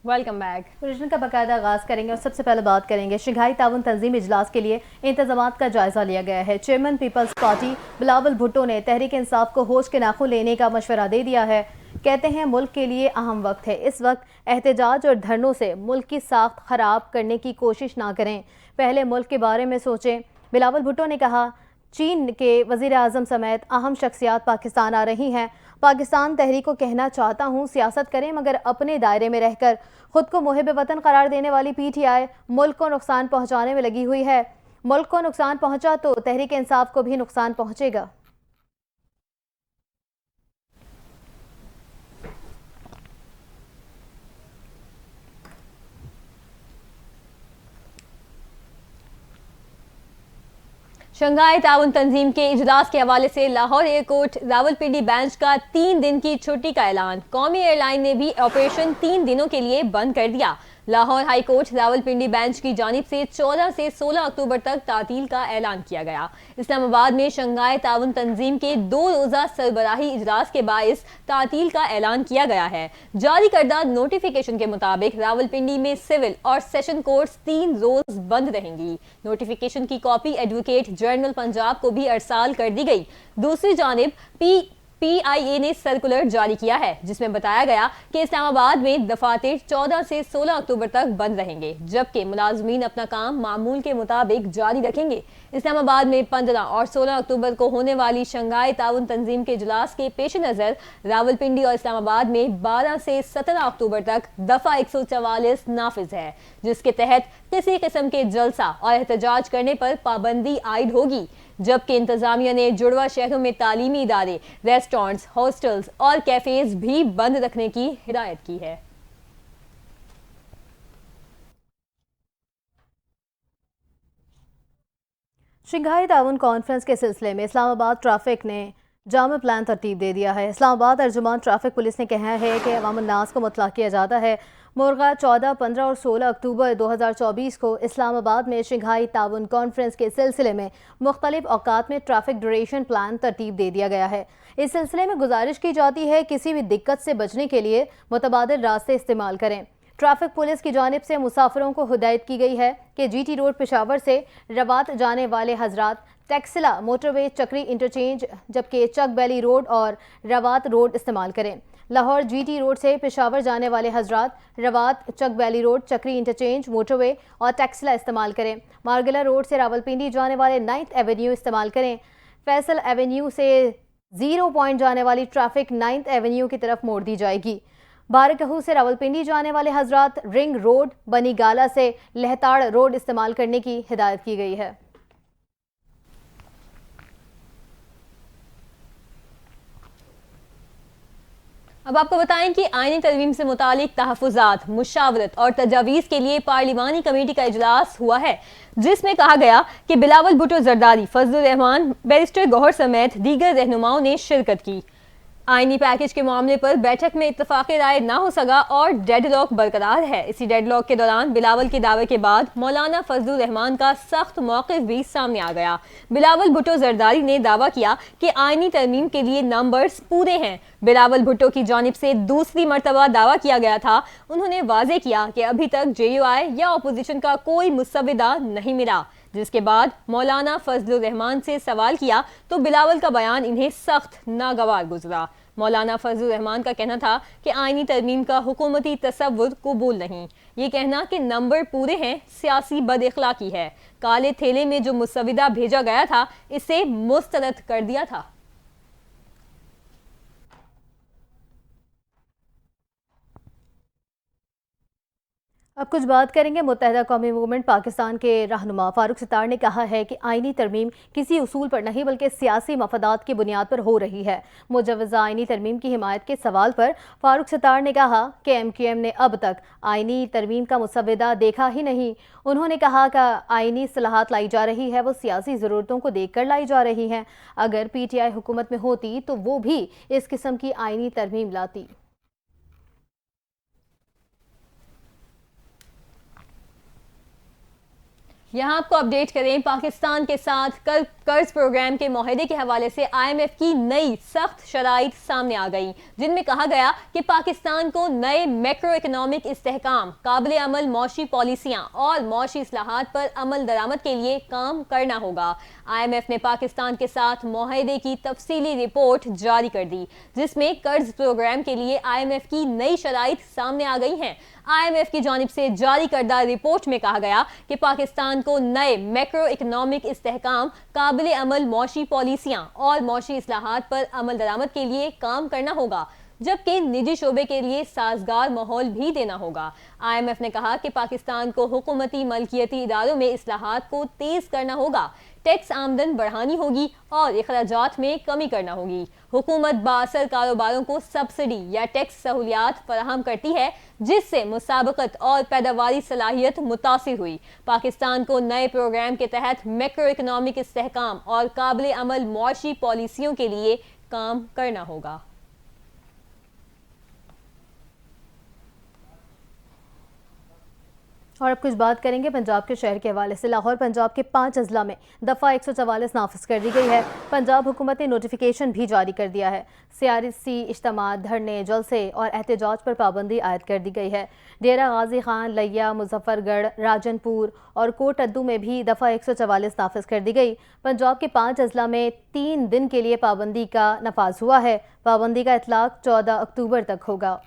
Welcome back. Bulletin کا باقاعدہ آغاز کریں گے اور سب سے پہلے بات کریں گے شنگھائی تعاون تنظیم اجلاس کے لیے انتظامات کا جائزہ لیا گیا ہے۔ چیئرمین پیپلز پارٹی بلاول بھٹو نے تحریک انصاف کو ہوش کے ناخن لینے کا مشورہ دے دیا ہے۔ کہتے ہیں ملک کے لیے اہم وقت ہے، اس وقت احتجاج اور دھرنوں سے ملک کی ساکھ خراب کرنے کی کوشش نہ کریں، پہلے ملک کے بارے میں سوچیں۔ بلاول بھٹو نے کہا چین کے وزیر اعظم سمیت اہم شخصیات پاکستان آ رہی ہیں، پاکستان تحریک کو کہنا چاہتا ہوں انصاف کریں مگر اپنے دائرے میں رہ کر۔ خود کو محب وطن قرار دینے والی پی ٹی آئی ملک کو نقصان پہنچانے میں لگی ہوئی ہے، ملک کو نقصان پہنچا تو تحریک انصاف کو بھی نقصان پہنچے گا۔ شنگھائی تعاون تنظیم کے اجلاس کے حوالے سے لاہور ایئرپورٹ راولپنڈی برانچ کا 3 دن کی چھٹی کا اعلان، قومی ایئر لائن نے بھی آپریشن 3 دنوں کے لیے بند کر دیا۔ Lahore high court Rawalpindi branch کی جانب سے 14 سے 16 اکتوبر تک تعطیل کا اعلان کیا گیا۔ اسلام آباد میں شنگھائی تعاون تنظیم کے 2 روزہ سربراہی اجلاس کے باعث تعطیل کا اعلان کیا گیا ہے۔ جاری کردہ نوٹیفیکیشن کے مطابق راولپنڈی میں سول اور سیشن کورٹس 3 روز بند رہیں گی۔ نوٹیفیکیشن کی کاپی ایڈوکیٹ جرنل پنجاب کو بھی ارسال کر دی گئی۔ دوسری جانب پی آئی اے نے سرکولر جاری کیا ہے جس میں بتایا گیا کہ اسلام آباد میں دفاتر 14 سے 16 اکتوبر تک بند رہیں گے، جبکہ ملازمین اپنا کام معمول کے مطابق جاری رکھیں گے۔ اسلام آباد میں 15 اور 16 اکتوبر کو ہونے والی شنگھائی تعاون تنظیم کے اجلاس کے پیش نظر راولپنڈی اور اسلام آباد میں 12 سے 17 اکتوبر تک دفعہ 144 نافذ ہے، جس کے تحت کسی قسم کے جلسہ اور احتجاج کرنے پر پابندی عائد ہوگی، جبکہ انتظامیہ نے جڑواں شہروں میں تعلیمی ادارے، ریسٹورنٹس، ہاسٹلز اور کیفیز بھی بند رکھنے کی ہدایت کی ہے۔ شنگھائی تعاون کانفرنس کے سلسلے میں اسلام آباد ٹریفک نے جامع پلان ترتیب دے دیا ہے۔ اسلام آباد ارجمان ٹریفک پولیس نے کہا ہے کہ عوام الناس کو مطلع کیا جاتا ہے مرغہ 14، 15 اور 16 اکتوبر 2024 کو اسلام آباد میں شنگھائی تعاون کانفرنس کے سلسلے میں مختلف اوقات میں ٹریفک ڈیوریشن پلان ترتیب دے دیا گیا ہے۔ اس سلسلے میں گزارش کی جاتی ہے کسی بھی دقت سے بچنے کے لیے متبادل راستے استعمال کریں۔ ٹریفک پولیس کی جانب سے مسافروں کو ہدایت کی گئی ہے کہ جی ٹی روڈ پشاور سے روات جانے والے حضرات ٹیکسلا موٹر وے چکری انٹرچینج جبکہ چک بیلی روڈ اور روات روڈ استعمال کریں۔ لاہور جی ٹی روڈ سے پشاور جانے والے حضرات روات چک بیلی روڈ چکری انٹرچینج موٹر وے اور ٹیکسلا استعمال کریں۔ مارگلہ روڈ سے راولپنڈی جانے والے 9th ایونیو استعمال کریں۔ فیصل ایونیو سے 0 پوائنٹ جانے والی ٹریفک 9th ایونیو کی طرف موڑ دی جائے گی۔ بارکہو سے راولپنڈی جانے والے حضرات رنگ روڈ بنی گالا سے لہتاڑ روڈ استعمال کرنے کی ہدایت کی گئی ہے۔ اب آپ کو بتائیں کہ آئینی ترمیم سے متعلق تحفظات، مشاورت اور تجاویز کے لیے پارلیمانی کمیٹی کا اجلاس ہوا ہے، جس میں کہا گیا کہ بلاول بھٹو زرداری، فضل الرحمان، بیرسٹر گوہر سمیت دیگر رہنماؤں نے شرکت کی۔ آئینی پیکج کے معاملے پر بیٹھک میں اتفاق رائے نہ ہو سکا اور ڈیڈ لاک برقرار ہے۔ اسی ڈیڈ لاک کے دوران بلاول کے دعوے کے بعد مولانا فضل الرحمان کا سخت موقف بھی سامنے آ گیا۔ بلاول بھٹو زرداری نے دعویٰ کیا کہ آئینی ترمیم کے لیے نمبرز پورے ہیں۔ بلاول بھٹو کی جانب سے دوسری مرتبہ دعویٰ کیا گیا تھا۔ انہوں نے واضح کیا کہ ابھی تک جے یو آئی یا اپوزیشن کا کوئی مسودہ نہیں ملا، جس کے بعد مولانا فضل الرحمان سے سوال کیا تو بلاول کا بیان انہیں سخت ناگوار گزرا۔ مولانا فضل الرحمان کا کہنا تھا کہ آئینی ترمیم کا حکومتی تصور قبول نہیں۔ یہ کہنا کہ نمبر پورے ہیں سیاسی بد اخلاقی ہے۔ کالے تھیلے میں جو مسودہ بھیجا گیا تھا اسے مسترد کر دیا تھا۔ اب کچھ بات کریں گے متحدہ قومی موومنٹ پاکستان کے رہنما فاروق ستار نے کہا ہے کہ آئینی ترمیم کسی اصول پر نہیں بلکہ سیاسی مفادات کی بنیاد پر ہو رہی ہے۔ مجوزہ آئینی ترمیم کی حمایت کے سوال پر فاروق ستار نے کہا کہ ایم کیو ایم نے اب تک آئینی ترمیم کا مسودہ دیکھا ہی نہیں۔ انہوں نے کہا کہ آئینی اصلاحات لائی جا رہی ہے وہ سیاسی ضرورتوں کو دیکھ کر لائی جا رہی ہیں۔ اگر پی ٹی آئی حکومت میں ہوتی تو وہ بھی اس قسم کی آئینی ترمیم لاتی۔ یہاں آپ کو اپڈیٹ کریں، پاکستان کے ساتھ قرض پروگرام کے معاہدے کے حوالے سے IMF کی نئی سخت شرائط سامنے آ گئی، جن میں کہا گیا کہ پاکستان کو نئے میکرو اکنامک استحکام، قابل عمل معاشی پالیسیاں اور معاشی اصلاحات پر عمل درآمد کے لیے کام کرنا ہوگا۔ IMF نے پاکستان کے ساتھ معاہدے کی تفصیلی رپورٹ جاری کر دی، جس میں قرض پروگرام کے لیے IMF کی نئی شرائط سامنے آ گئی ہیں۔ IMF کی جانب سے جاری کردہ رپورٹ میں کہا گیا کہ پاکستان کو نئے میکرو اکنامک استحکام، قابل عمل معاشی پالیسیاں اور معاشی اصلاحات پر عمل درآمد کے لیے کام کرنا ہوگا، جبکہ نجی شعبے کے لیے سازگار ماحول بھی دینا ہوگا۔ IMF نے کہا کہ پاکستان کو حکومتی ملکیتی اداروں میں اصلاحات کو تیز کرنا ہوگا، ٹیکس آمدن بڑھانی ہوگی اور اخراجات میں کمی کرنا ہوگی۔ حکومت بااثر کاروباروں کو سبسڈی یا ٹیکس سہولیات فراہم کرتی ہے، جس سے مسابقت اور پیداواری صلاحیت متاثر ہوئی۔ پاکستان کو نئے پروگرام کے تحت میکرو اکنامک استحکام اور قابل عمل معاشی پالیسیوں کے لیے کام کرنا ہوگا۔ اور اب کچھ بات کریں گے پنجاب کے شہر کے حوالے سے۔ لاہور پنجاب کے 5 اضلاع میں دفعہ 144 نافذ کر دی گئی ہے۔ پنجاب حکومت نے نوٹیفیکیشن بھی جاری کر دیا ہے۔ سیاسی اجتماعات، دھرنے، جلسے اور احتجاج پر پابندی عائد کر دی گئی ہے۔ ڈیرہ غازی خان، لیا، مظفر گڑھ، راجن پور اور کوٹ ادو میں بھی دفعہ 144 نافذ کر دی گئی۔ پنجاب کے 5 اضلاع میں 3 دن کے لیے پابندی کا نفاذ ہوا ہے۔ پابندی کا اطلاق 14 اکتوبر تک ہوگا۔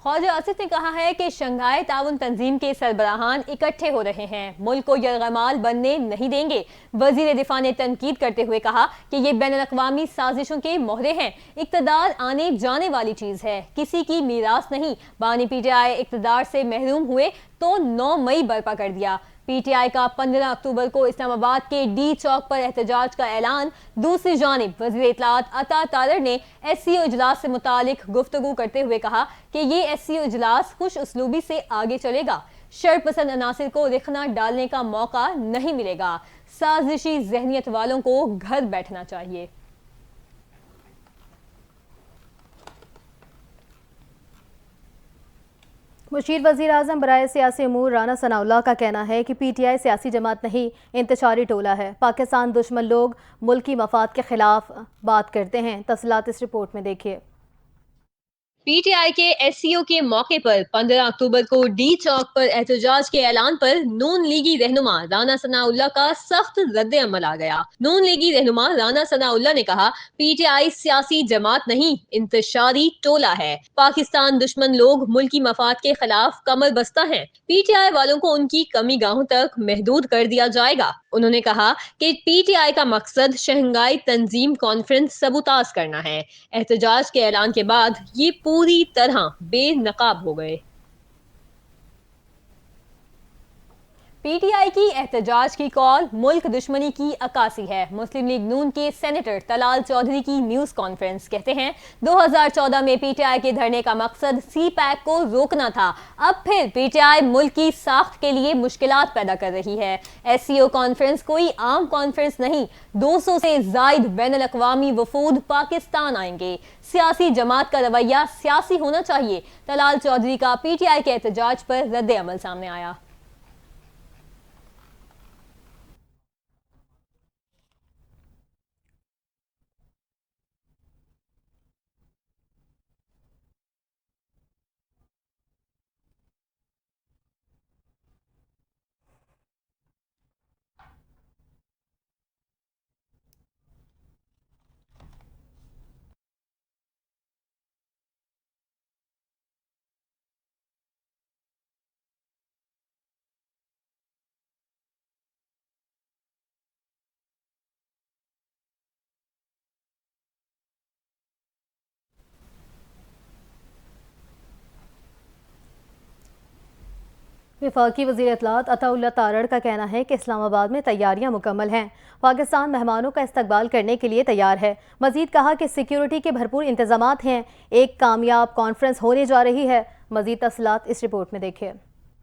خواجہ آصف نے کہا ہے کہ شنگھائی تعاون تنظیم کے سربراہان اکٹھے ہو رہے ہیں، ملک کو یرغمال بننے نہیں دیں گے۔ وزیر دفاع نے تنقید کرتے ہوئے کہا کہ یہ بین الاقوامی سازشوں کے مہرے ہیں۔ اقتدار آنے جانے والی چیز ہے، کسی کی میراث نہیں۔ بانی PTI اقتدار سے محروم ہوئے تو 9 مئی برپا کر دیا۔ PTI کا 15 اکتوبر کو اسلام آباد کے ڈی چوک پر احتجاج کا اعلان۔ دوسری جانب وزیر اطلاعات عطا تارڑ نے SCO اجلاس سے متعلق گفتگو کرتے ہوئے کہا کہ یہ SCO اجلاس خوش اسلوبی سے آگے چلے گا، شر پسند عناصر کو رخنہ ڈالنے کا موقع نہیں ملے گا، سازشی ذہنیت والوں کو گھر بیٹھنا چاہیے۔ مشیر وزیر اعظم برائے سیاسی امور رانا ثناء اللہ کا کہنا ہے کہ PTI سیاسی جماعت نہیں، انتشاری ٹولہ ہے۔ پاکستان دشمن لوگ ملکی مفاد کے خلاف بات کرتے ہیں۔ تفصیلات اس رپورٹ میں دیکھیے۔ PTI کے SCO کے موقع پر 15 اکتوبر کو ڈی چوک پر احتجاج کے اعلان پر نون لیگی رہنما رانا ثناء اللہ کا سخت رد عمل آ گیا۔ نون لیگی رہنما رانا ثناء اللہ نے کہا PTI سیاسی جماعت نہیں، انتشاری ٹولہ ہے۔ پاکستان دشمن لوگ ملکی مفاد کے خلاف کمر بستہ ہیں۔ PTI والوں کو ان کی کمی گاہوں تک محدود کر دیا جائے گا۔ انہوں نے کہا کہ PTI کا مقصد شنگھائی تنظیم کانفرنس سبوتاژ کرنا ہے۔ احتجاج کے اعلان کے بعد یہ پوری طرح بے نقاب ہو گئے۔ PTI کی احتجاج کی کال ملک دشمنی کی عکاسی ہے۔ مسلم لیگ نون کے سینیٹر طلال چودھری کی نیوز کانفرنس کہتے ہیں 2014 میں PTI کے دھرنے کا مقصد CPAC کو روکنا تھا، اب پھر PTI ملک کی ساخت کے لیے مشکلات پیدا کر رہی ہے۔ SCO کانفرنس کوئی عام کانفرنس نہیں، 200 سے زائد بین الاقوامی وفود پاکستان آئیں گے۔ سیاسی جماعت کا رویہ سیاسی ہونا چاہیے۔ طلال چودھری کا PTI کے احتجاج پر رد عمل سامنے آیا۔ وفاقی وزیر اطلاعات عطا اللہ تارڑ کا کہنا ہے کہ اسلام آباد میں تیاریاں مکمل ہیں، پاکستان مہمانوں کا استقبال کرنے کے لیے تیار ہے۔ مزید کہا کہ سیکیورٹی کے بھرپور انتظامات ہیں، ایک کامیاب کانفرنس ہونے جا رہی ہے۔ مزید تفصیلات اس رپورٹ میں دیکھیں۔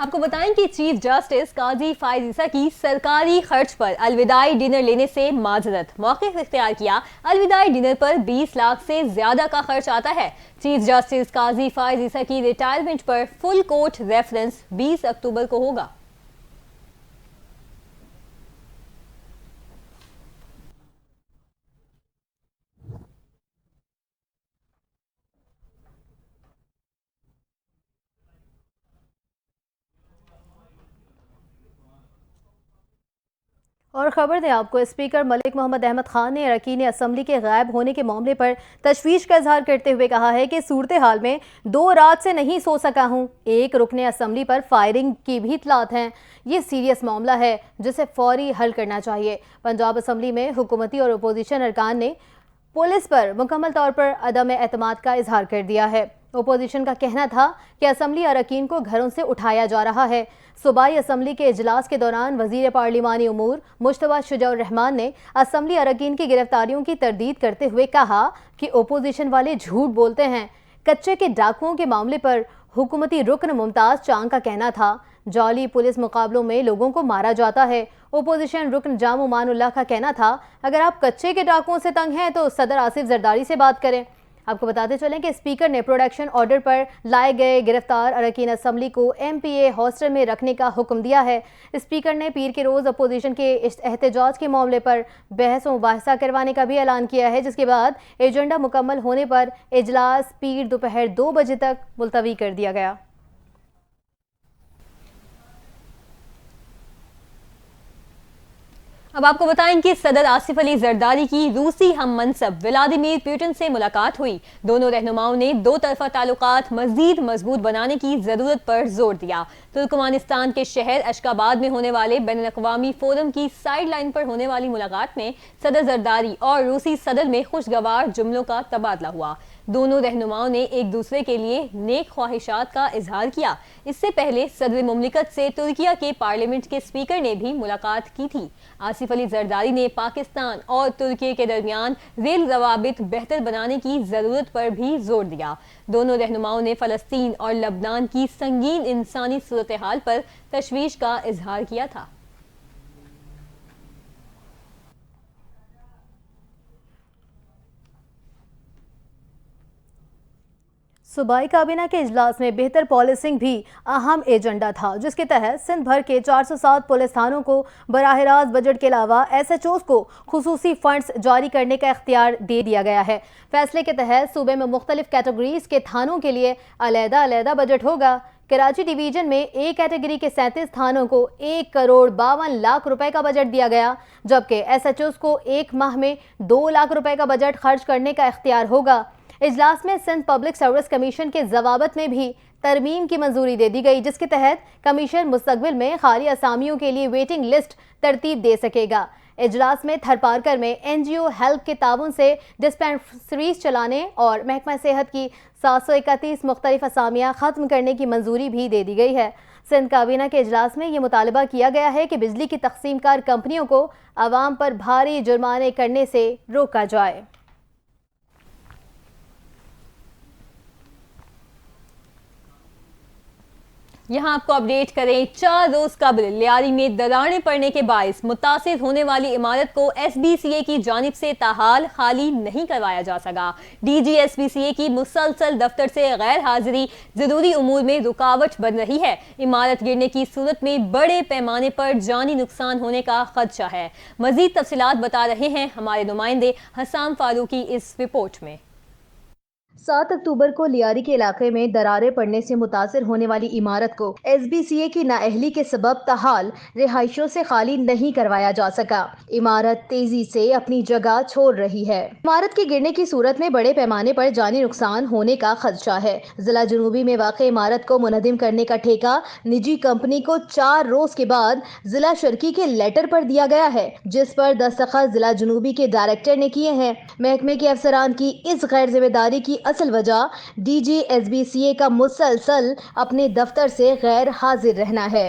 آپ کو بتائیں کہ چیف جسٹس قاضی فائز عیسیٰ کی سرکاری خرچ پر الوداعی ڈنر لینے سے معذرت، موقف اختیار کیا۔ الوداعی ڈنر پر 20 لاکھ سے زیادہ کا خرچ آتا ہے۔ چیف جسٹس قاضی فائز عیسیٰ کی ریٹائرمنٹ پر فل کورٹ ریفرنس 20 اکتوبر کو ہوگا۔ اور خبر دیں آپ کو، اسپیکر ملک محمد احمد خان نے اراکین اسمبلی کے غائب ہونے کے معاملے پر تشویش کا اظہار کرتے ہوئے کہا ہے کہ صورتحال میں 2 رات سے نہیں سو سکا ہوں۔ ایک رکن اسمبلی پر فائرنگ کی بھی اطلاعات ہیں۔ یہ سیریس معاملہ ہے جسے فوری حل کرنا چاہیے۔ پنجاب اسمبلی میں حکومتی اور اپوزیشن ارکان نے پولیس پر مکمل طور پر عدم اعتماد کا اظہار کر دیا ہے۔ اپوزیشن کا کہنا تھا کہ اسمبلی اراکین کو گھروں سے اٹھایا جا رہا ہے۔ صوبائی اسمبلی کے اجلاس کے دوران وزیر پارلیمانی امور مجتبیٰ شجاع الرحمان نے اسمبلی اراکین کی گرفتاریوں کی تردید کرتے ہوئے کہا کہ اپوزیشن والے جھوٹ بولتے ہیں۔ کچے کے ڈاکوؤں کے معاملے پر حکومتی رکن ممتاز چانگ کا کہنا تھا جعلی پولیس مقابلوں میں لوگوں کو مارا جاتا ہے۔ اپوزیشن رکن جام امان اللہ کا کہنا تھا اگر آپ کچے کے ڈاکوؤں سے تنگ ہیں تو صدر آصف زرداری سے بات کریں۔ آپ کو بتاتے چلیں کہ اسپیکر نے پروڈکشن آرڈر پر لائے گئے گرفتار اراکین اسمبلی کو ایم پی اے ہاسٹل میں رکھنے کا حکم دیا ہے۔ اسپیکر نے پیر کے روز اپوزیشن کے احتجاج کے معاملے پر بحث و مباحثہ کروانے کا بھی اعلان کیا ہے، جس کے بعد ایجنڈا مکمل ہونے پر اجلاس پیر دوپہر 2 بجے تک ملتوی کر دیا گیا۔ اب آپ کو بتائیں کہ صدر آصف علی زرداری کی روسی ہم منصب ولادیمیر پوٹن سے ملاقات ہوئی۔ دونوں رہنماؤں نے 2 طرفہ تعلقات مزید مضبوط بنانے کی ضرورت پر زور دیا۔ ترکمانستان کے شہر اشکاباد میں ہونے والے بین الاقوامی فورم کی سائیڈ لائن پر ہونے والی ملاقات میں صدر زرداری اور روسی صدر میں خوشگوار جملوں کا تبادلہ ہوا۔ دونوں رہنماؤں نے ایک دوسرے کے لیے نیک خواہشات کا اظہار کیا۔ اس سے پہلے صدر مملکت سے ترکیہ کے پارلیمنٹ کے اسپیکر نے بھی ملاقات کی تھی۔ آصف علی زرداری نے پاکستان اور ترکیہ کے درمیان ریل روابط بہتر بنانے کی ضرورت پر بھی زور دیا۔ دونوں رہنماؤں نے فلسطین اور لبنان کی سنگین انسانی صورتحال پر تشویش کا اظہار کیا تھا۔ صوبائی کابینہ کے اجلاس میں بہتر پالیسنگ بھی اہم ایجنڈا تھا، جس کے تحت سندھ بھر کے 407 پولیس تھانوں کو براہ راست بجٹ کے علاوہ ایس ایچ اوز کو خصوصی فنڈز جاری کرنے کا اختیار دے دیا گیا ہے۔ فیصلے کے تحت صوبے میں مختلف کیٹیگریز کے تھانوں کے لیے علیحدہ بجٹ ہوگا۔ کراچی ڈویژن میں اے کیٹیگری کے 37 تھانوں کو 1,52,00,000 روپے کا بجٹ دیا گیا، جبکہ ایس ایچ اوز کو ایک ماہ میں 2 لاکھ روپے کا بجٹ خرچ کرنے کا اختیار ہوگا۔ اجلاس میں سندھ پبلک سروس کمیشن کے ضوابط میں بھی ترمیم کی منظوری دے دی گئی، جس کے تحت کمیشن مستقبل میں خالی اسامیوں کے لیے ویٹنگ لسٹ ترتیب دے سکے گا۔ اجلاس میں تھر پارکر میں این جی او ہیلپ کے تعاون سے ڈسپینسریز چلانے اور محکمہ صحت کی 731 مختلف اسامیاں ختم کرنے کی منظوری بھی دے دی گئی ہے۔ سندھ کابینہ کے اجلاس میں یہ مطالبہ کیا گیا ہے کہ بجلی کی تقسیم کار کمپنیوں کو عوام پر بھاری جرمانے کرنے سے روکا جائے۔ یہاں آپ کو اپڈیٹ کریں، 4 روز قبل لیاری میں دراڑیں پڑنے کے باعث متاثر ہونے والی عمارت کو ایس بی سی اے کی جانب سے تاحال خالی نہیں کروایا جا سکا۔ D G S B C A کی مسلسل دفتر سے غیر حاضری ضروری امور میں رکاوٹ بن رہی ہے۔ عمارت گرنے کی صورت میں بڑے پیمانے پر جانی نقصان ہونے کا خدشہ ہے۔ مزید تفصیلات بتا رہے ہیں ہمارے نمائندے حسام فاروقی اس رپورٹ میں۔ 7 اکتوبر کو لیاری کے علاقے میں دراریں پڑنے سے متاثر ہونے والی عمارت کو ایس بی سی اے کی نااہلی کے سبب تاحال رہائشیوں سے خالی نہیں کروایا جا سکا۔ عمارت تیزی سے اپنی جگہ چھوڑ رہی ہے۔ عمارت کے گرنے کی صورت میں بڑے پیمانے پر جانی نقصان ہونے کا خدشہ ہے۔ ضلع جنوبی میں واقع عمارت کو منہدم کرنے کا ٹھیکہ نجی کمپنی کو 4 روز کے بعد ضلع شرقی کے لیٹر پر دیا گیا ہے، جس پر دستخط ضلع جنوبی کے ڈائریکٹر نے کیے ہیں۔ محکمے کے افسران کی اس غیر ذمہ داری کی اصل وجہ D G S B C A کا مسلسل اپنے دفتر سے غیر حاضر رہنا ہے۔